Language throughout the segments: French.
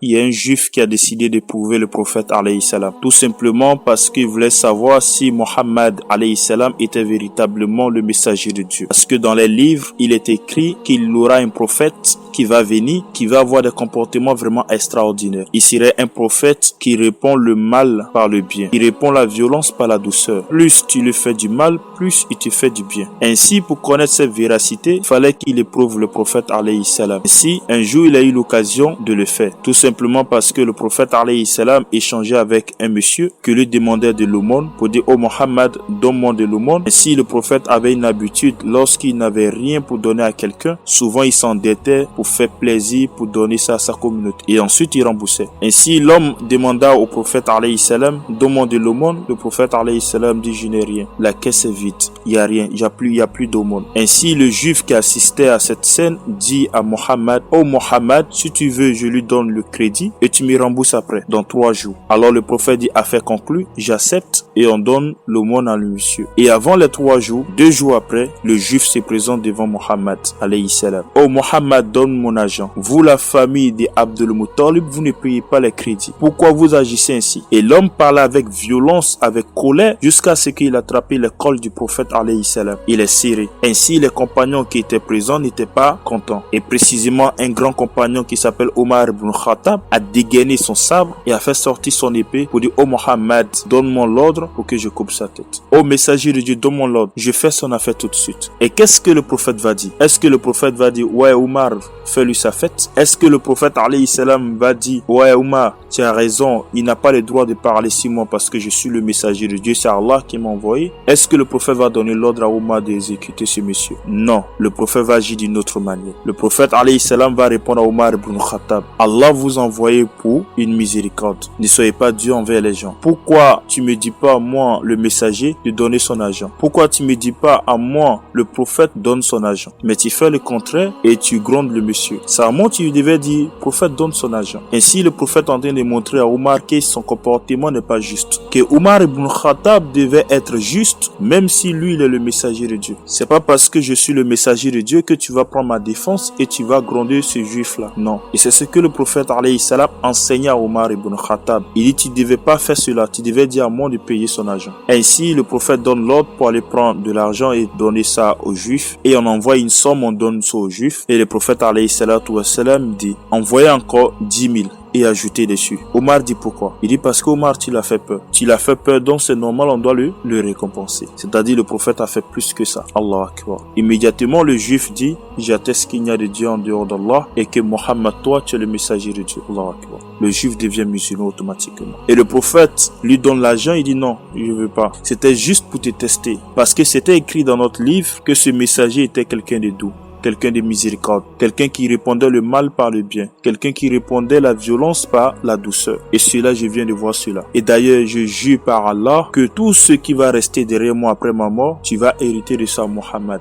il y a un juif qui a décidé d'éprouver le prophète alayhi salam. Tout simplement parce qu'il voulait savoir si Mohammed alayhi salam était véritablement le messager de Dieu. Parce que dans les livres, il est écrit qu'il y aura un prophète qui va venir, qui va avoir des comportements vraiment extraordinaires. Il serait un prophète qui répond le mal par le bien. Il répond la violence par la douceur. Plus tu lui fais du mal, plus il te fait du bien. Ainsi, pour connaître cette véracité, il fallait qu'il éprouve le prophète alayhi salam. Ainsi, un jour, il a eu l'occasion de le faire. Tout simplement parce que le prophète alayhi salam échangeait avec un monsieur qui lui demandait de l'aumône pour dire: oh Mohammed, donne-moi de l'aumône. Ainsi, le prophète avait une habitude, lorsqu'il n'avait rien pour donner à quelqu'un, souvent il s'endettait pour faire plaisir, pour donner ça à sa communauté. Et ensuite, il remboursait. Ainsi, l'homme demanda au prophète alayhi salam: donne-moi de l'aumône. Le prophète alayhi salam dit: je n'ai rien. La caisse est vide. Il n'y a rien. Il n'y a plus d'aumône. Ainsi, le juif qui assistait à cette scène dit à Mohammed: oh Mohammed, si tu veux, je lui donne le crédit et tu me rembourses après, dans 3 jours. Alors le prophète dit: affaire conclue, j'accepte, et on donne l'aumône à le monsieur. Et avant les 3 jours, 2 jours après, le juif se présente devant Mohammed alayhi salam. Oh Mohammed, donne mon argent. Vous, la famille des Abdul Muttalib, vous ne payez pas les crédits. Pourquoi vous agissez ainsi? Et l'homme parlait avec violence, avec colère, jusqu'à ce qu'il attrapait le col du prophète alayhi salam. Il est serré. Ainsi, les compagnons qui étaient présents n'étaient pas contents. Et précisément, un grand compagnon qui s'appelle Omar ibn Khattab a dégainé son sabre et a fait sortir son épée pour dire: oh Mohammed, donne-moi l'ordre pour que je coupe sa tête. Oh messager de Dieu, donne-moi l'ordre. Je fais son affaire tout de suite. Et qu'est-ce que le prophète va dire? Est-ce que le prophète va dire: ouais Omar, fais-lui sa fête? Est-ce que le prophète alayhi salam va dire: ouais Omar, tu as raison, il n'a pas le droit de parler sur moi parce que je suis le messager de Dieu, c'est Allah qui m'a envoyé? Est-ce que le prophète va donner l'ordre à Omar d'exécuter ce monsieur? Non, le prophète va agir d'une autre manière. Le prophète alayhi salam va répondre à Omar ibn Khattab: Allah vous envoyait pour une miséricorde. Ne soyez pas Dieu envers les gens. Pourquoi tu me dis pas à moi, le messager, de donner son argent? Pourquoi tu me dis pas à moi, le prophète, donne son argent? Mais tu fais le contraire et tu grondes le monsieur. Ça moi tu devais dire: prophète, donne son argent. Ainsi, le prophète est en train de montrer à Omar que son comportement n'est pas juste. Que Omar ibn Khattab devait être juste, même si lui, il est le messager de Dieu. C'est pas parce que je suis le messager de Dieu que tu vas prendre ma défense et tu vas gronder ce juif-là. Non. Et c'est ce que le prophète alayhi salam enseignait à Omar ibn Khattab. Il dit: tu devais pas faire cela, tu devais dire à moi de payer son argent. Ainsi, le prophète donne l'ordre pour aller prendre de l'argent et donner ça aux juifs. Et on envoie une somme, on donne ça aux juifs. Et le prophète alayhi salam dit: envoyez encore 10 000. Et ajouter dessus. Omar dit: pourquoi? Il dit: parce qu'Omar, tu l'as fait peur. Tu l'as fait peur, donc c'est normal, on doit le récompenser. C'est-à-dire, le prophète a fait plus que ça. Allah Akbar. Immédiatement, le juif dit: j'atteste qu'il n'y a de Dieu en dehors d'Allah et que Mohammed, toi, tu es le messager de Dieu. Allah Akbar. Le juif devient musulman automatiquement. Et le prophète lui donne l'argent, il dit: non, je veux pas. C'était juste pour te tester. Parce que c'était écrit dans notre livre que ce messager était quelqu'un de doux, quelqu'un de miséricorde, quelqu'un qui répondait le mal par le bien, quelqu'un qui répondait la violence par la douceur. Et cela, je viens de voir cela. Et d'ailleurs, je jure par Allah que tout ce qui va rester derrière moi après ma mort, tu vas hériter de ça, Mohammed.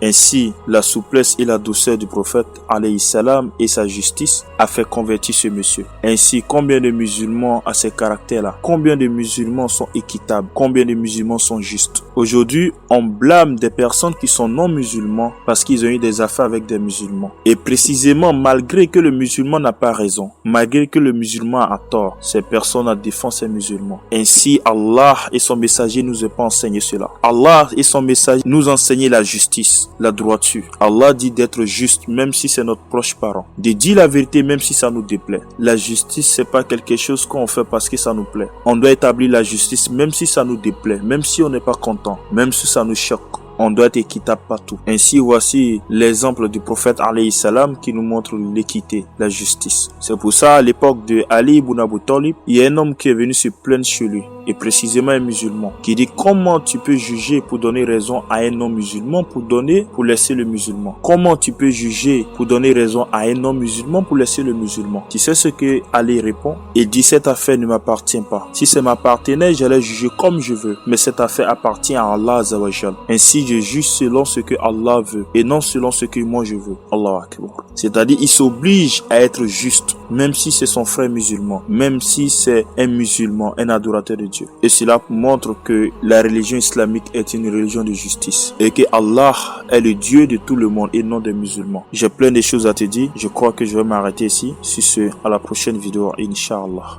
Ainsi, la souplesse et la douceur du prophète alayhi salam et sa justice a fait convertir ce monsieur. Ainsi, combien de musulmans à ces caractères-là? Combien de musulmans sont équitables? Combien de musulmans sont justes? Aujourd'hui, on blâme des personnes qui sont non musulmans parce qu'ils ont eu des affaires avec des musulmans. Et précisément, malgré que le musulman n'a pas raison, malgré que le musulman a tort, ces personnes en défendent ces musulmans. Ainsi, Allah et son messager nous ont pas enseigné cela. Allah et son messager nous enseignaient la justice, la droiture. Allah dit d'être juste même si c'est notre proche parent. De dire la vérité même si ça nous déplaît. La justice, c'est pas quelque chose qu'on fait parce que ça nous plaît. On doit établir la justice même si ça nous déplaît, même si on n'est pas content, même si ça nous choque. On doit être équitable partout. Ainsi, voici l'exemple du prophète alayhi salam qui nous montre l'équité, la justice. C'est pour ça, à l'époque de Ali ibn Abi Talib, il y a un homme qui est venu se plaindre chez lui, et précisément un musulman, qui dit: comment tu peux juger pour donner raison à un non-musulman pour laisser le musulman? Comment tu peux juger pour donner raison à un non-musulman pour laisser le musulman? Tu sais ce que Ali répond? Il dit: cette affaire ne m'appartient pas. Si ça m'appartenait, j'allais juger comme je veux, mais cette affaire appartient à Allah Azza wa Jal. Ainsi, dit je juge selon ce que Allah veut et non selon ce que moi je veux. Allahu Akbar. C'est-à-dire il s'oblige à être juste, même si c'est son frère musulman, même si c'est un musulman, un adorateur de Dieu. Et cela montre que la religion islamique est une religion de justice et que Allah est le Dieu de tout le monde et non des musulmans. J'ai plein de choses à te dire. Je crois que je vais m'arrêter ici. Sur ce, à la prochaine vidéo, Inch'Allah.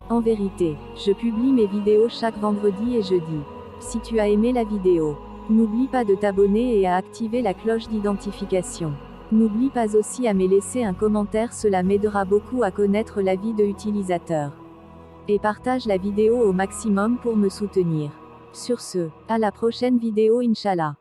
En vérité, je publie mes vidéos chaque vendredi et jeudi. Si tu as aimé la vidéo, n'oublie pas de t'abonner et à activer la cloche d'identification. N'oublie pas aussi à me laisser un commentaire, cela m'aidera beaucoup à connaître l'avis de l'utilisateur. Et partage la vidéo au maximum pour me soutenir. Sur ce, à la prochaine vidéo Inch'Allah.